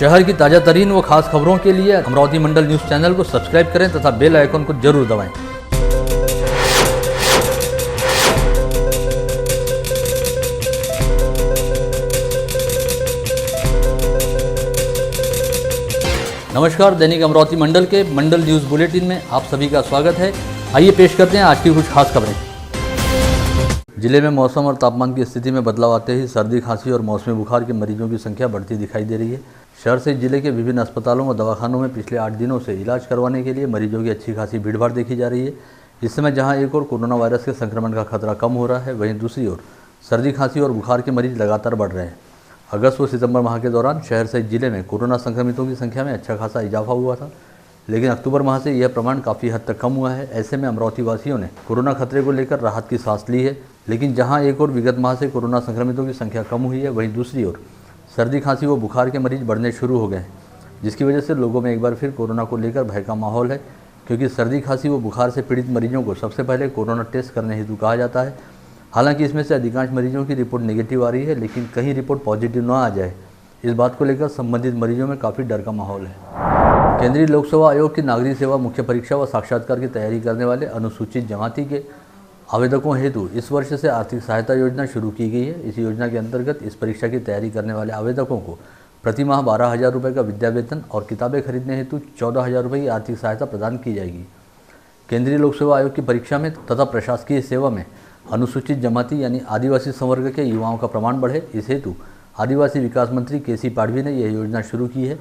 शहर की ताज़ा तरीन व खास खबरों के लिए अमरावती मंडल न्यूज़ चैनल को सब्सक्राइब करें तथा बेल आइकन को जरूर दबाएं। नमस्कार, दैनिक अमरावती मंडल के मंडल न्यूज़ बुलेटिन में आप सभी का स्वागत है। आइए पेश करते हैं आज की कुछ खास खबरें। जिले में मौसम और तापमान की स्थिति में बदलाव आते ही सर्दी, खांसी और मौसमी बुखार के मरीजों की संख्या बढ़ती दिखाई दे रही है। शहर से जिले के विभिन्न अस्पतालों व दवाखानों में पिछले 8 दिनों से इलाज करवाने के लिए मरीजों की अच्छी खासी भीड़भाड़ देखी जा रही है। इस समय जहां एक ओर कोरोना वायरस के संक्रमण का खतरा कम हो रहा है, वहीं दूसरी ओर सर्दी, खांसी और बुखार के मरीज लगातार बढ़ रहे हैं। अगस्त व सितंबर माह के दौरान शहर सहित जिले में कोरोना संक्रमितों की संख्या में अच्छा खासा इजाफा हुआ था, लेकिन अक्टूबर माह से यह प्रमाण काफ़ी हद तक कम हुआ है। ऐसे में अमरावती वासियों ने कोरोना खतरे को लेकर राहत की सांस ली है। लेकिन जहां एक ओर विगत माह से कोरोना संक्रमितों की संख्या कम हुई है, वहीं दूसरी ओर सर्दी, खांसी व बुखार के मरीज बढ़ने शुरू हो गए हैं, जिसकी वजह से लोगों में एक बार फिर कोरोना को लेकर भय का माहौल है। क्योंकि सर्दी, खांसी व बुखार से पीड़ित मरीजों को सबसे पहले कोरोना टेस्ट करने हेतु कहा जाता है। हालांकि इसमें से अधिकांश मरीजों की रिपोर्ट नेगेटिव आ रही है, लेकिन कहीं रिपोर्ट पॉजिटिव न आ जाए, इस बात को लेकर संबंधित मरीजों में काफ़ी डर का माहौल है। केंद्रीय लोक सेवा आयोग की नागरिक सेवा मुख्य परीक्षा व साक्षात्कार की तैयारी करने वाले अनुसूचित जमाती के आवेदकों हेतु इस वर्ष से आर्थिक सहायता योजना शुरू की गई है। इस योजना के अंतर्गत इस परीक्षा की तैयारी करने वाले आवेदकों को प्रति माह 12,000 रुपये का विद्या वेतन और किताबें खरीदने हेतु 14,000 रुपये की आर्थिक सहायता प्रदान की जाएगी। केंद्रीय लोक सेवा आयोग की परीक्षा में तथा प्रशासकीय सेवा में अनुसूचित जमाती यानी आदिवासी संवर्ग के युवाओं का प्रमाण बढ़े, इस हेतु आदिवासी विकास मंत्री केसी पाडवी ने यह योजना शुरू की है।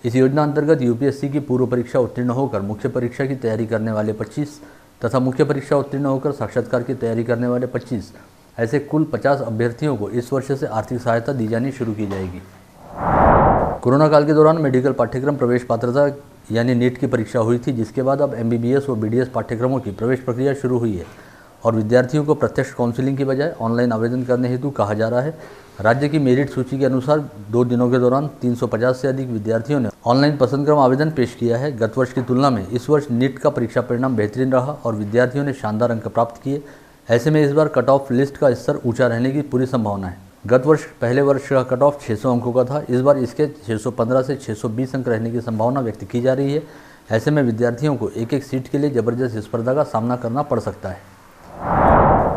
इस योजना अंतर्गत यूपीएससी की पूर्व परीक्षा उत्तीर्ण होकर मुख्य परीक्षा की तैयारी करने वाले 25 तथा मुख्य परीक्षा उत्तीर्ण होकर साक्षात्कार की तैयारी करने वाले 25 ऐसे कुल 50 अभ्यर्थियों को इस वर्ष से आर्थिक सहायता दी जानी शुरू की जाएगी। कोरोना काल के दौरान मेडिकल पाठ्यक्रम प्रवेश पात्रता यानी नीट की परीक्षा हुई थी, जिसके बाद अब एमबीबीएस और बीडीएस पाठ्यक्रमों की प्रवेश प्रक्रिया शुरू हुई है और विद्यार्थियों को प्रत्यक्ष काउंसलिंग की बजाय ऑनलाइन आवेदन करने हेतु कहा जा रहा है। राज्य की मेरिट सूची के अनुसार 2 दिनों के दौरान 350 से अधिक विद्यार्थियों ने ऑनलाइन पसंद क्रम आवेदन पेश किया है। गत वर्ष की तुलना में इस वर्ष नीट का परीक्षा परिणाम बेहतरीन रहा और विद्यार्थियों ने शानदार अंक प्राप्त किए। ऐसे में इस बार कट ऑफ लिस्ट का स्तर ऊंचा रहने की पूरी संभावना है। गत वर्ष पहले वर्ष का कट ऑफ 600 अंकों का था, इस बार इसके 615 से 620 अंक रहने की संभावना व्यक्त की जा रही है। ऐसे में विद्यार्थियों को एक एक सीट के लिए जबरदस्त स्पर्धा का सामना करना पड़ सकता है।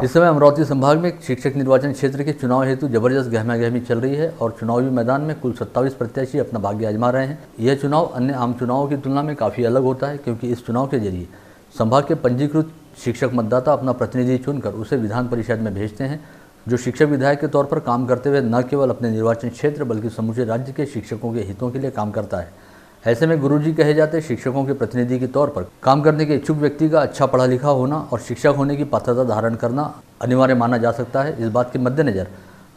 इस समय अमरावती संभाग में शिक्षक निर्वाचन क्षेत्र के चुनाव हेतु जबरदस्त गहमागहमी चल रही है और चुनावी मैदान में कुल 27 प्रत्याशी अपना भाग्य आजमा रहे हैं। यह चुनाव अन्य आम चुनावों की तुलना में काफ़ी अलग होता है, क्योंकि इस चुनाव के जरिए संभाग के पंजीकृत शिक्षक मतदाता अपना प्रतिनिधि चुनकर उसे विधान परिषद में भेजते हैं, जो शिक्षक विधायक के तौर पर काम करते हुए न केवल अपने निर्वाचन क्षेत्र बल्कि समूचे राज्य के शिक्षकों के हितों के लिए काम करता है। ऐसे में गुरुजी कहे जाते शिक्षकों के प्रतिनिधि के तौर पर काम करने के इच्छुक व्यक्ति का अच्छा पढ़ा लिखा होना और शिक्षक होने की पात्रता धारण करना अनिवार्य माना जा सकता है। इस बात के मद्देनज़र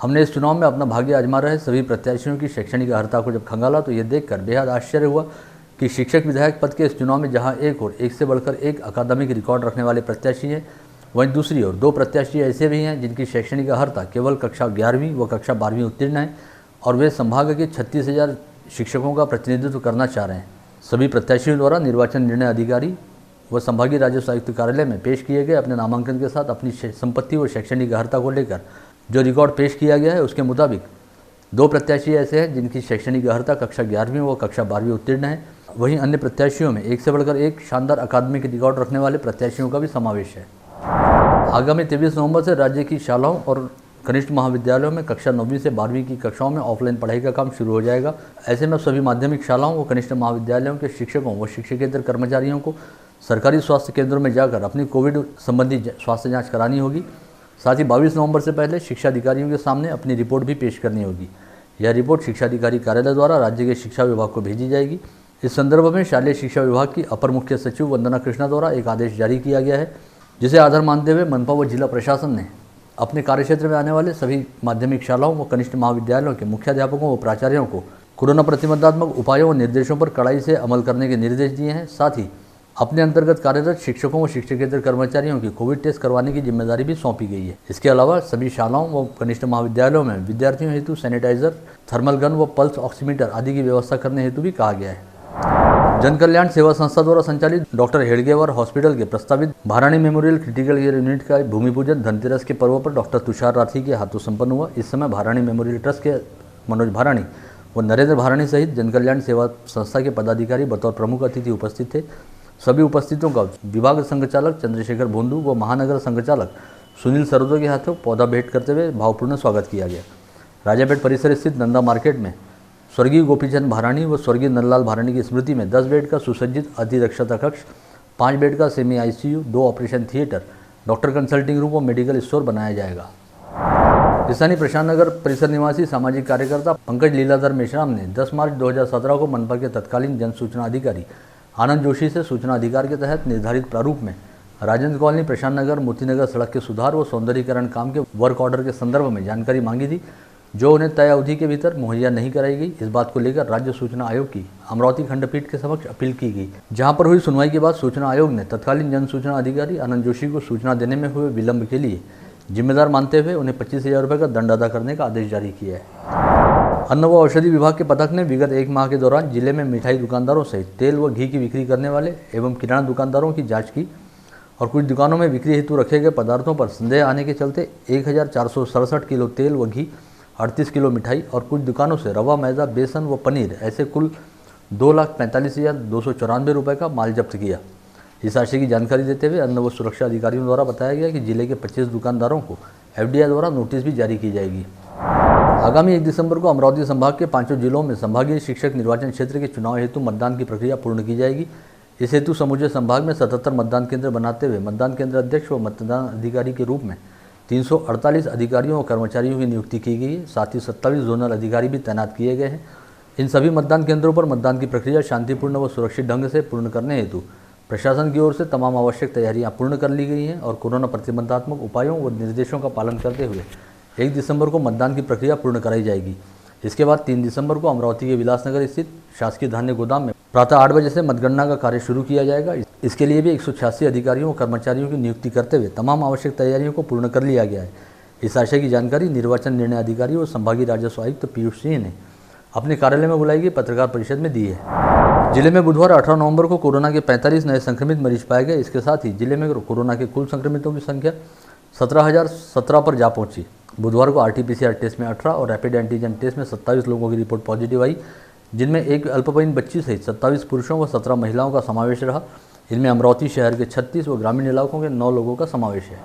हमने इस चुनाव में अपना भाग्य आजमा रहे सभी प्रत्याशियों की शैक्षणिक अर्हता को जब खंगाला तो ये देखकर बेहद आश्चर्य हुआ कि शिक्षक विधायक पद के इस चुनाव में जहाँ एक और एक से बढ़कर एक अकादमिक रिकॉर्ड रखने वाले प्रत्याशी हैं, वहीं दूसरी ओर 2 प्रत्याशी ऐसे भी हैं जिनकी शैक्षणिक अर्हता केवल कक्षा 11वीं व कक्षा 12वीं उत्तीर्ण है और वे संभाग के 36,000 शिक्षकों का प्रतिनिधित्व करना चाह रहे हैं। सभी प्रत्याशियों द्वारा निर्वाचन निर्णय अधिकारी व संभागीय राजस्व आयुक्त कार्यालय में पेश किए गए अपने नामांकन के साथ अपनी संपत्ति व शैक्षणिक अर्हता को लेकर जो रिकॉर्ड पेश किया गया है, उसके मुताबिक 2 प्रत्याशी ऐसे हैं जिनकी शैक्षणिक अर्हता कक्षा 11वीं व कक्षा 12वीं उत्तीर्ण है। वहीं अन्य प्रत्याशियों में एक से बढ़कर एक शानदार अकादमिक रिकॉर्ड रखने वाले प्रत्याशियों का भी समावेश है। आगामी 23 नवंबर से राज्य की शालाओं और कनिष्ठ महाविद्यालयों में कक्षा 9वीं से 12वीं की कक्षाओं में ऑफलाइन पढ़ाई का काम शुरू हो जाएगा। ऐसे में सभी माध्यमिक शालाओं व कनिष्ठ महाविद्यालयों के शिक्षकों व शिक्षकेतर कर्मचारियों को सरकारी स्वास्थ्य केंद्रों में जाकर अपनी कोविड संबंधी स्वास्थ्य जांच करानी होगी। साथ ही 22 नवंबर से पहले शिक्षा अधिकारियों के सामने अपनी रिपोर्ट भी पेश करनी होगी। यह रिपोर्ट शिक्षा अधिकारी कार्यालय द्वारा राज्य के शिक्षा विभाग को भेजी जाएगी। इस संदर्भ में शालेय शिक्षा विभाग की अपर मुख्य सचिव वंदना कृष्णा द्वारा एक आदेश जारी किया गया है, जिसे आधार मानते हुए मनपा व जिला प्रशासन ने अपने कार्यक्षेत्र में आने वाले सभी माध्यमिक शालाओं व कनिष्ठ महाविद्यालयों के मुख्याध्यापकों व प्राचार्यों को कोरोना प्रतिबंधात्मक उपायों व निर्देशों पर कड़ाई से अमल करने के निर्देश दिए हैं। साथ ही अपने अंतर्गत कार्यरत शिक्षकों व शिक्षकेतर कर्मचारियों की कोविड टेस्ट करवाने की जिम्मेदारी भी सौंपी गई है। इसके अलावा सभी शालाओं व कनिष्ठ महाविद्यालयों में विद्यार्थियों हेतु सैनिटाइजर, थर्मल गन व पल्स ऑक्सीमीटर आदि की व्यवस्था करने हेतु भी कहा गया है। जन कल्याण सेवा संस्था द्वारा संचालित डॉक्टर हेडगेवार हॉस्पिटल के प्रस्तावित भारानी मेमोरियल क्रिटिकल केयर यूनिट का भूमि पूजन धनतेरस के पर्व पर डॉक्टर तुषार राठी के हाथों संपन्न हुआ। इस समय भारानी मेमोरियल ट्रस्ट के मनोज भारानी व नरेंद्र भारानी सहित जनकल्याण सेवा संस्था के पदाधिकारी बतौर प्रमुख अतिथि उपस्थित थे। सभी उपस्थितों का विभाग संघचालक चंद्रशेखर बोंदू व महानगर संघचालक सुनील सरोदे के हाथों पौधा भेंट करते हुए भावपूर्ण स्वागत किया गया। राजापेट परिसर स्थित नंदा मार्केट में स्वर्गीय गोपीचंद भारानी व स्वर्गीय नंदलाल भारानी की स्मृति में 10 बेड का सुसज्जित अतिदक्षता कक्ष, 5 बेड का semi ICU, 2 operation theatre, doctor consulting room व मेडिकल स्टोर बनाया जाएगा। स्थानीय प्रशांत नगर परिसर निवासी सामाजिक कार्यकर्ता पंकज लीलाधर मेश्राम ने 10 मार्च 2017 को मनपा के तत्कालीन जन सूचना अधिकारी आनंद जोशी से सूचना अधिकार के तहत निर्धारित प्रारूप में राजेंद्र कॉलोनी प्रशांत नगर मोतीनगर सड़क के सुधार व सौंदर्यीकरण काम के वर्क ऑर्डर के संदर्भ में जानकारी मांगी थी, जो उन्हें तय अवधि के भीतर मुहैया नहीं कराई गई। इस बात को लेकर राज्य सूचना आयोग की अमरावती खंडपीठ के समक्ष अपील की गई, जहां पर हुई सुनवाई के बाद सूचना आयोग ने तत्कालीन जन सूचना अधिकारी आनंद जोशी को सूचना देने में हुए विलंब के लिए जिम्मेदार मानते हुए उन्हें 25,000 रुपये का दंड अदा करने का आदेश जारी किया है। अन्न व औषधि विभाग के पथक ने विगत 1 माह के दौरान जिले में मिठाई दुकानदारों सहित तेल व घी की बिक्री करने वाले एवं किराना दुकानदारों की जाँच की और कुछ दुकानों में बिक्री हेतु रखे गए पदार्थों पर संदेह आने के चलते 1467 किलो तेल व घी, 38 किलो मिठाई और कुछ दुकानों से रवा, मैदा, बेसन व पनीर ऐसे कुल 2,45,294 रुपये का माल जब्त किया। इस राशि की जानकारी देते हुए अन्न व सुरक्षा अधिकारियों द्वारा बताया गया कि जिले के 25 दुकानदारों को FDI द्वारा नोटिस भी जारी की जाएगी। आगामी 1 दिसंबर को अमरावती संभाग के 5 जिलों में संभागीय शिक्षक निर्वाचन क्षेत्र के चुनाव हेतु मतदान की प्रक्रिया पूर्ण की जाएगी। इस हेतु समूचे संभाग में 77 मतदान केंद्र बनाते हुए मतदान केंद्र अध्यक्ष व मतदान अधिकारी के रूप में 348 अधिकारियों और कर्मचारियों की नियुक्ति की गई है। साथ ही 27 जोनल अधिकारी भी तैनात किए गए हैं। इन सभी मतदान केंद्रों पर मतदान की प्रक्रिया शांतिपूर्ण व सुरक्षित ढंग से पूर्ण करने हेतु प्रशासन की ओर से तमाम आवश्यक तैयारियां पूर्ण कर ली गई हैं और कोरोना प्रतिबंधात्मक उपायों व निर्देशों का पालन करते हुए 1 दिसंबर को मतदान की प्रक्रिया पूर्ण कराई जाएगी। इसके बाद 3 दिसंबर को अमरावती के विलासनगर स्थित शासकीय धान्य गोदाम में प्रातः 8 बजे से मतगणना का कार्य शुरू किया जाएगा। इसके लिए भी 186 अधिकारियों और कर्मचारियों की नियुक्ति करते हुए तमाम आवश्यक तैयारियों को पूर्ण कर लिया गया है। इस आशय की जानकारी निर्वाचन निर्णय अधिकारी और संभागीय राजस्व आयुक्त पीयूष सिंह ने अपने कार्यालय में बुलाई गई पत्रकार परिषद में दी है। जिले में बुधवार 18 नवंबर को कोरोना के 45 नए संक्रमित मरीज पाए गए। इसके साथ ही जिले में कोरोना के कुल संक्रमितों की संख्या 17,017 पर जा पहुंची। बुधवार को RT-PCR टेस्ट में 18 और रैपिड एंटीजन टेस्ट में 27 लोगों की रिपोर्ट पॉजिटिव आई, जिनमें एक अल्पवयीन बच्ची सहित 27 पुरुषों व 17 महिलाओं का समावेश रहा। इनमें अमरावती शहर के 36 व ग्रामीण इलाकों के 9 लोगों का समावेश है।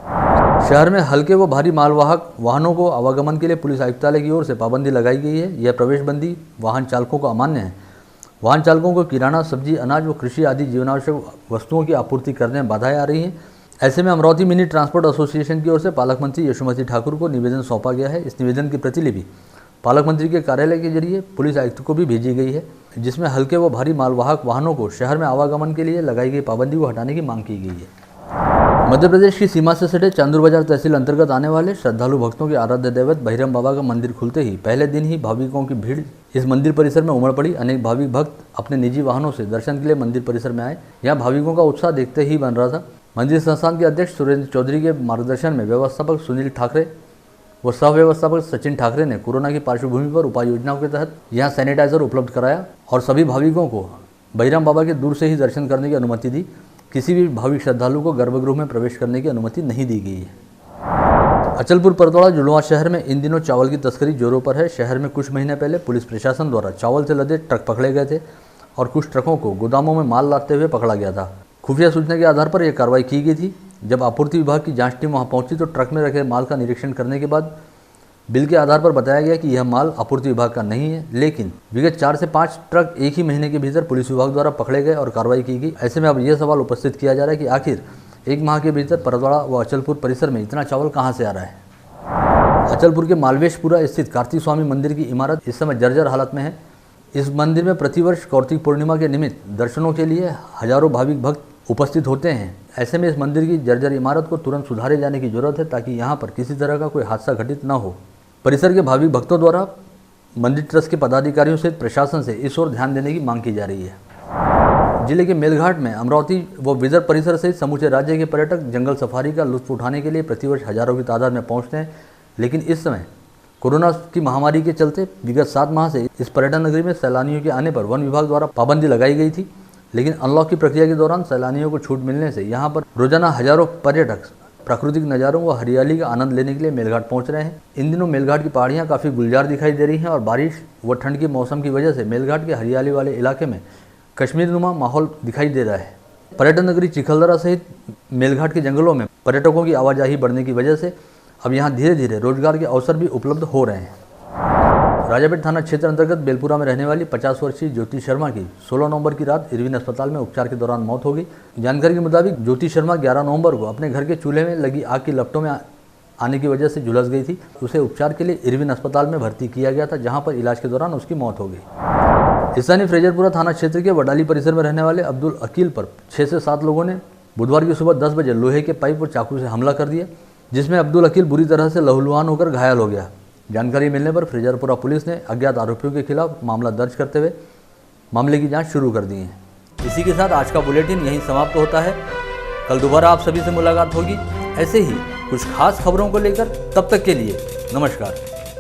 शहर में हल्के व भारी मालवाहक वाहनों को आवागमन के लिए पुलिस आयुक्तालय की ओर से पाबंदी लगाई गई है। यह प्रवेशबंदी वाहन चालकों को अमान्य है। वाहन चालकों को किराना, सब्जी, अनाज व कृषि आदि जीवनावश्यक वस्तुओं की आपूर्ति करने में बाधाएं आ रही हैं। ऐसे में अमरावती मिनी ट्रांसपोर्ट एसोसिएशन की ओर से पालक मंत्री यशोमती ठाकुर को निवेदन सौंपा गया है। इस निवेदन की प्रतिलिपि पालक मंत्री के कार्यालय के जरिए पुलिस आयुक्त को भी भेजी गई है, जिसमें हल्के व भारी मालवाहक वाहनों को शहर में आवागमन के लिए लगाई गई पाबंदी को हटाने की मांग की गई है। मध्य प्रदेश की सीमा से सटे चांदूर बाजार तहसील अंतर्गत आने वाले श्रद्धालु भक्तों के आराध्य दैवत भैरम बाबा का मंदिर खुलते ही पहले दिन ही भाविकों की भीड़ इस मंदिर परिसर में उमड़ पड़ी। अनेक भाविक भक्त अपने निजी वाहनों से दर्शन के लिए मंदिर परिसर में आए। यहाँ भाविकों का उत्साह देखते ही बन रहा था। मंदिर संस्थान के अध्यक्ष सुरेंद्र चौधरी के मार्गदर्शन में व्यवस्थापक सुनील ठाकरे व सह व्यवस्थापक सचिन ठाकरे ने कोरोना की पार्श्वभूमि पर उपाय योजनाओं के तहत यहाँ सैनिटाइजर उपलब्ध कराया और सभी भाविकों को भैरम बाबा के दूर से ही दर्शन करने की अनुमति दी। किसी भी भाविक श्रद्धालु को गर्भगृह में प्रवेश करने की अनुमति नहीं दी गई है। अचलपुर परतवाड़ा जुड़वा शहर में इन दिनों चावल की तस्करी जोरों पर है। शहर में कुछ महीने पहले पुलिस प्रशासन द्वारा चावल से लदे ट्रक पकड़े गए थे और कुछ ट्रकों को गोदामों में माल लाते हुए पकड़ा गया था। खुफिया सूचना के आधार पर यह कार्रवाई की गई थी। जब आपूर्ति विभाग की जांच टीम वहां पहुंची तो ट्रक में रखे माल का निरीक्षण करने के बाद बिल के आधार पर बताया गया कि यह माल आपूर्ति विभाग का नहीं है, लेकिन विगत 4 से 5 ट्रक एक ही महीने के भीतर पुलिस विभाग द्वारा पकड़े गए और कार्रवाई की गई। ऐसे में अब यह सवाल उपस्थित किया जा रहा है कि आखिर 1 माह के भीतर परतवाड़ा व अचलपुर परिसर में इतना चावल कहाँ से आ रहा है। अचलपुर के मालवेशपुरा स्थित कार्तिक स्वामी मंदिर की इमारत इस समय जर्जर हालत में है। इस मंदिर में प्रतिवर्ष कार्तिक पूर्णिमा के निमित्त दर्शनों के लिए हजारों भाविक भक्त उपस्थित होते हैं। ऐसे में इस मंदिर की जर्जर इमारत को तुरंत सुधारे जाने की जरूरत है ताकि यहाँ पर किसी तरह का कोई हादसा घटित न हो। परिसर के भाविक भक्तों द्वारा मंदिर ट्रस्ट के पदाधिकारियों से प्रशासन से इस ओर ध्यान देने की मांग की जा रही है। जिले के मेलघाट में अमरावती व विदर्भ परिसर सहित समूचे राज्य के पर्यटक जंगल सफारी का लुत्फ उठाने के लिए प्रतिवर्ष हजारों की तादाद में पहुँचते हैं, लेकिन इस समय कोरोना की महामारी के चलते विगत 7 माह से इस पर्यटन नगरी में सैलानियों के आने पर वन विभाग द्वारा पाबंदी लगाई गई थी। लेकिन अनलॉक की प्रक्रिया के दौरान सैलानियों को छूट मिलने से यहाँ पर रोजाना हजारों पर्यटक प्राकृतिक नज़ारों व हरियाली का आनंद लेने के लिए मेलघाट पहुंच रहे हैं। इन दिनों मेलघाट की पहाड़ियां काफ़ी गुलजार दिखाई दे रही हैं और बारिश व ठंड के मौसम की वजह से मेलघाट के हरियाली वाले इलाके में कश्मीर नुमा माहौल दिखाई दे रहा है। पर्यटन नगरी चिखलदरा सहित मेलघाट के जंगलों में पर्यटकों की आवाजाही बढ़ने की वजह से अब यहाँ धीरे धीरे रोजगार के अवसर भी उपलब्ध हो रहे हैं। राजापेट थाना क्षेत्र अंतर्गत बेलपुरा में रहने वाली 50 वर्षीय ज्योति शर्मा की 16 नवंबर की रात इरविन अस्पताल में उपचार के दौरान मौत हो गई। जानकारी के मुताबिक ज्योति शर्मा 11 नवंबर को अपने घर के चूल्हे में लगी आग की लपटों में आने की वजह से झुलस गई थी। उसे उपचार के लिए इरविन अस्पताल में भर्ती किया गया था, जहां पर इलाज के दौरान उसकी मौत हो गई। स्थानीय फ्रेजरपुरा थाना क्षेत्र के वडाली परिसर में रहने वाले अब्दुल अकील पर 6 से 7 लोगों ने बुधवार की सुबह 10 बजे लोहे के पाइप और चाकू से हमला कर दिया, जिसमें अब्दुल अकील बुरी तरह से लहूलुहान होकर घायल हो गया। जानकारी मिलने पर फ्रेजरपुरा पुलिस ने अज्ञात आरोपियों के खिलाफ मामला दर्ज करते हुए मामले की जांच शुरू कर दी है। इसी के साथ आज का बुलेटिन यहीं समाप्त होता है। कल दोबारा आप सभी से मुलाकात होगी ऐसे ही कुछ खास खबरों को लेकर। तब तक के लिए नमस्कार।